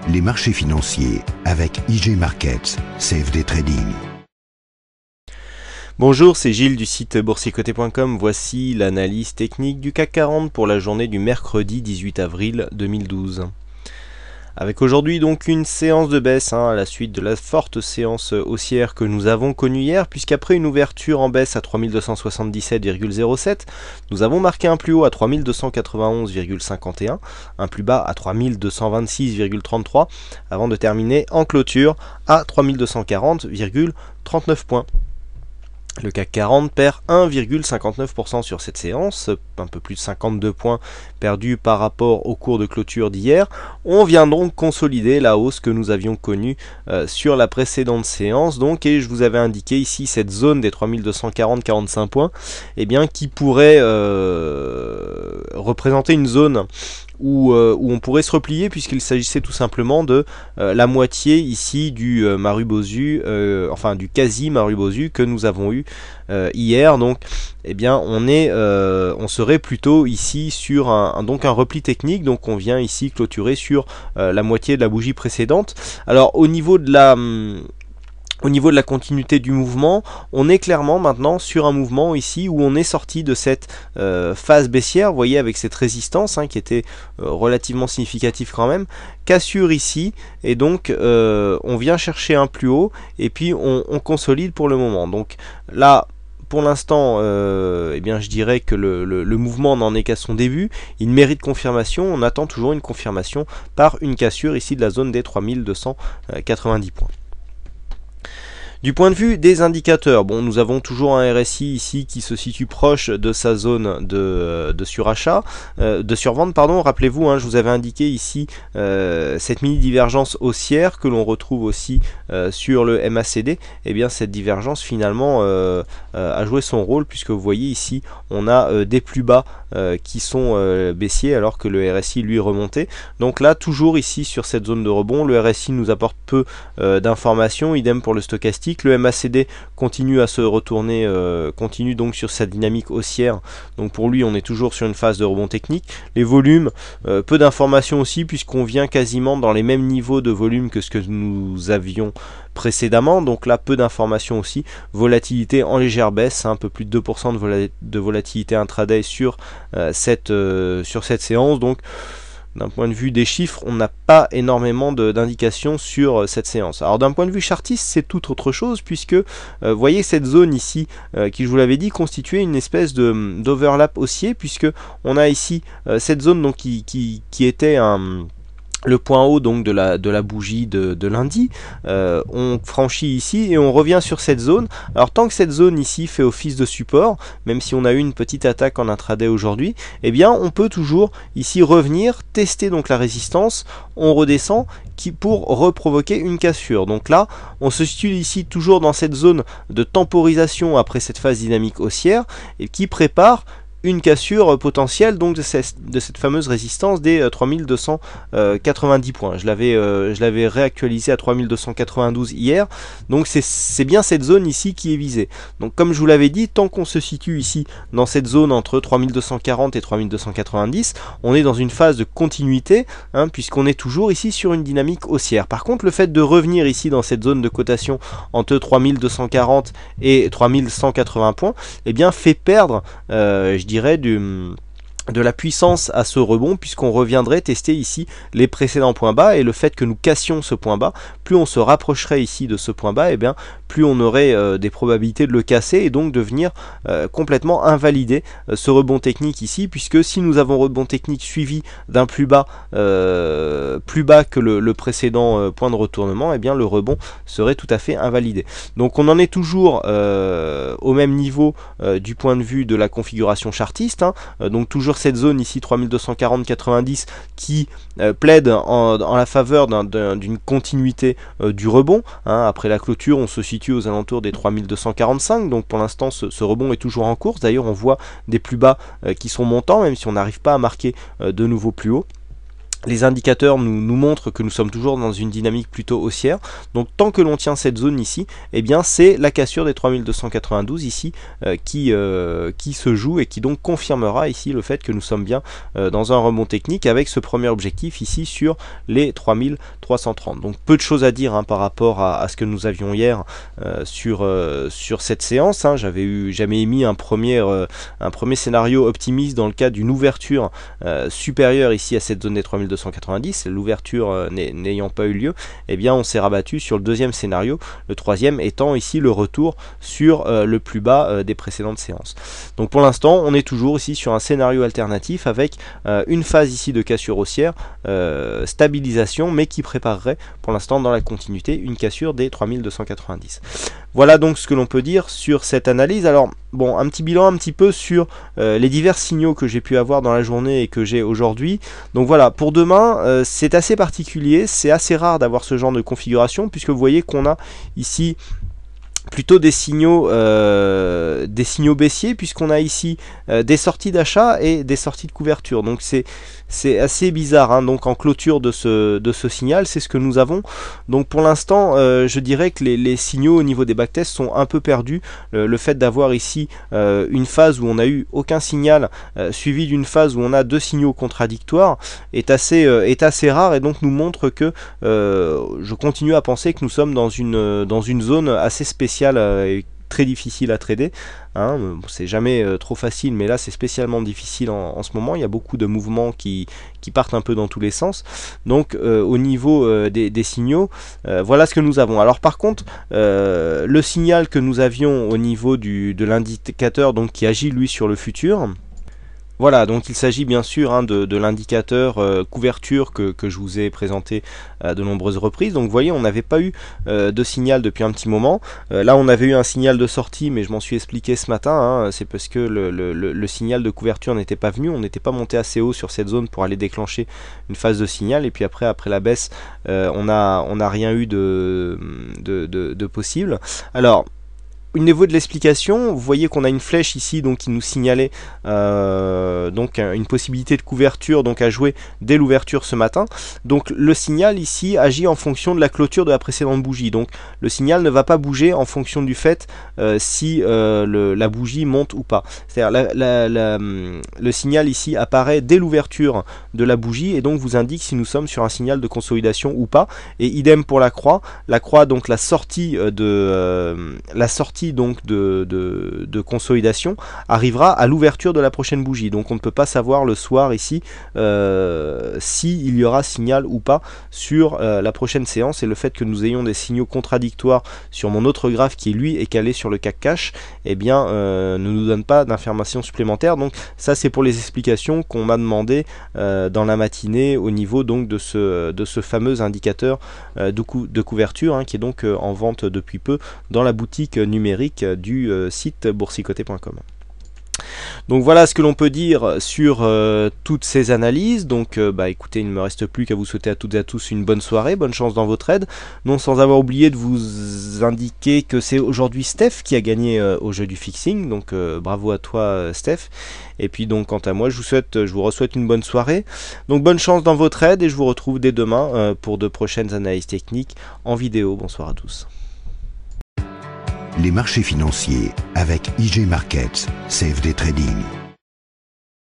les marchés financiers avec IG Markets, CFD Trading. Bonjour, c'est Gilles du site boursicoté.com. Voici l'analyse technique du CAC 40 pour la journée du mercredi 18 avril 2012. Avec aujourd'hui donc une séance de baisse à la suite de la forte séance haussière que nous avons connue hier, puisqu'après une ouverture en baisse à 3277,07, nous avons marqué un plus haut à 3291,51, un plus bas à 3226,33, avant de terminer en clôture à 3240,39 points. Le CAC 40 perd 1,59% sur cette séance, un peu plus de 52 points perdus par rapport au cours de clôture d'hier. On vient donc consolider la hausse que nous avions connue sur la précédente séance, donc, et je vous avais indiqué ici cette zone des 3240-45 points, qui pourrait représenter une zone où on pourrait se replier, puisqu'il s'agissait tout simplement de la moitié ici du Marubozu, du quasi Marubozu que nous avons eu hier. Donc on serait plutôt ici sur un repli technique. Donc on vient ici clôturer sur la moitié de la bougie précédente. Alors au niveau de la continuité du mouvement, on est clairement maintenant sur un mouvement ici où on est sorti de cette phase baissière, vous voyez, avec cette résistance qui était relativement significative quand même, cassure ici, et donc on vient chercher un plus haut, et puis on consolide pour le moment. Donc là, pour l'instant, je dirais que le mouvement n'en est qu'à son début. Il mérite confirmation. On attend toujours une confirmation par une cassure ici de la zone des 3290 points. Du point de vue des indicateurs, nous avons toujours un RSI ici qui se situe proche de sa zone de survente, pardon. Rappelez-vous, je vous avais indiqué ici cette mini divergence haussière que l'on retrouve aussi sur le MACD. Cette divergence finalement a joué son rôle, puisque vous voyez ici on a des plus bas qui sont baissiers alors que le RSI lui est remonté. Donc là, toujours ici sur cette zone de rebond, le RSI nous apporte peu d'informations, idem pour le stochastique. Le MACD continue à se retourner, continue donc sur sa dynamique haussière. Donc pour lui, on est toujours sur une phase de rebond technique. Les volumes, peu d'informations aussi, puisqu'on vient quasiment dans les mêmes niveaux de volume que ce que nous avions précédemment. Donc là, peu d'informations aussi. Volatilité en légère baisse, un peu plus de 2% de volatilité intraday sur cette séance. Donc d'un point de vue des chiffres, on n'a pas énormément d'indications sur cette séance. Alors d'un point de vue chartiste, c'est tout autre chose, puisque vous voyez cette zone ici, qui, je vous l'avais dit, constituait une espèce d'overlap haussier, puisque on a ici cette zone donc, qui était le point haut donc de la bougie de lundi. On franchit ici et on revient sur cette zone. Alors tant que cette zone ici fait office de support, même si on a eu une petite attaque en intraday aujourd'hui, on peut toujours ici revenir, tester donc la résistance, on redescend pour reprovoquer une cassure. Donc là, on se situe ici toujours dans cette zone de temporisation après cette phase dynamique haussière, et qui prépare une cassure potentielle donc de cette fameuse résistance des 3290 points. Je l'avais réactualisé à 3292 hier, donc c'est bien cette zone ici qui est visée. Donc comme je vous l'avais dit, tant qu'on se situe ici dans cette zone entre 3240 et 3290, on est dans une phase de continuité, puisqu'on est toujours ici sur une dynamique haussière. Par contre, le fait de revenir ici dans cette zone de cotation entre 3240 et 3180 points, fait perdre, je dirais, de la puissance à ce rebond, puisqu'on reviendrait tester ici les précédents points bas, et le fait que nous cassions ce point bas, plus on se rapprocherait ici de ce point bas, plus on aurait des probabilités de le casser, et donc de venir complètement invalider ce rebond technique ici, puisque si nous avons rebond technique suivi d'un plus bas que le précédent point de retournement, le rebond serait tout à fait invalidé. Donc on en est toujours au même niveau du point de vue de la configuration chartiste, donc toujours cette zone ici 3240-90 qui plaide en la faveur d'une continuité du rebond. Après la clôture, on se situe aux alentours des 3245, donc pour l'instant ce rebond est toujours en course. D'ailleurs, on voit des plus bas qui sont montants, même si on n'arrive pas à marquer de nouveaux plus hauts. les indicateurs nous montrent que nous sommes toujours dans une dynamique plutôt haussière. Donc tant que l'on tient cette zone ici, eh bien c'est la cassure des 3292 ici qui se joue et qui donc confirmera ici le fait que nous sommes bien dans un rebond technique avec ce premier objectif ici sur les 3330. Donc peu de choses à dire par rapport à ce que nous avions hier sur cette séance. J'avais émis un premier scénario optimiste dans le cadre d'une ouverture supérieure ici à cette zone des 3290, l'ouverture n'ayant pas eu lieu, eh bien on s'est rabattu sur le deuxième scénario, le troisième étant ici le retour sur le plus bas des précédentes séances. Donc pour l'instant on est toujours ici sur un scénario alternatif avec une phase ici de cassure haussière, stabilisation, mais qui préparerait pour l'instant dans la continuité une cassure des 3290. Voilà donc ce que l'on peut dire sur cette analyse. Alors bon, un petit bilan un petit peu sur les divers signaux que j'ai pu avoir dans la journée et que j'ai aujourd'hui. Donc voilà, pour demain, c'est assez particulier, c'est assez rare d'avoir ce genre de configuration, puisque vous voyez qu'on a ici plutôt des signaux baissiers, puisqu'on a ici des sorties d'achat et des sorties de couverture. Donc c'est assez bizarre, donc en clôture de ce signal, c'est ce que nous avons. Donc pour l'instant, je dirais que les signaux au niveau des backtests sont un peu perdus. Le fait d'avoir ici une phase où on n'a eu aucun signal suivi d'une phase où on a deux signaux contradictoires est assez rare, et donc nous montre que je continue à penser que nous sommes dans une zone assez spéciale et très difficile à trader. C'est jamais trop facile, mais là c'est spécialement difficile en ce moment. Il y a beaucoup de mouvements qui partent un peu dans tous les sens. Donc au niveau des signaux, voilà ce que nous avons. Alors par contre, le signal que nous avions au niveau de l'indicateur, donc qui agit lui sur le futur, voilà, donc il s'agit bien sûr de l'indicateur couverture que je vous ai présenté à de nombreuses reprises. Donc vous voyez, on n'avait pas eu de signal depuis un petit moment. Là on avait eu un signal de sortie, mais je m'en suis expliqué ce matin, c'est parce que le signal de couverture n'était pas venu, on n'était pas monté assez haut sur cette zone pour aller déclencher une phase de signal, et puis après la baisse, on n'a rien eu de possible. Alors au niveau de l'explication, vous voyez qu'on a une flèche ici donc qui nous signalait donc une possibilité de couverture donc à jouer dès l'ouverture ce matin. Donc le signal ici agit en fonction de la clôture de la précédente bougie. Donc le signal ne va pas bouger en fonction du fait si la bougie monte ou pas. C'est-à-dire le signal ici apparaît dès l'ouverture de la bougie et donc vous indique si nous sommes sur un signal de consolidation ou pas. Et idem pour la croix. La croix, donc la sortie donc de consolidation arrivera à l'ouverture de la prochaine bougie. Donc on ne peut pas savoir le soir ici s'il y aura signal ou pas sur la prochaine séance, et le fait que nous ayons des signaux contradictoires sur mon autre graphe qui lui est calé sur le CAC Cash, eh bien ne nous donne pas d'informations supplémentaires. Donc ça c'est pour les explications qu'on m'a demandé dans la matinée au niveau donc de ce fameux indicateur de couverture qui est donc en vente depuis peu dans la boutique numérique du site boursicoté.com. Donc voilà ce que l'on peut dire sur toutes ces analyses. Donc écoutez, il ne me reste plus qu'à vous souhaiter à toutes et à tous une bonne soirée, bonne chance dans vos trades. Non sans avoir oublié de vous indiquer que c'est aujourd'hui Steph qui a gagné au jeu du fixing. Donc bravo à toi Steph. Et puis donc quant à moi, je vous re-souhaite une bonne soirée. Donc bonne chance dans vos trades et je vous retrouve dès demain pour de prochaines analyses techniques en vidéo. Bonsoir à tous. Les marchés financiers avec IG Markets, CFD Trading.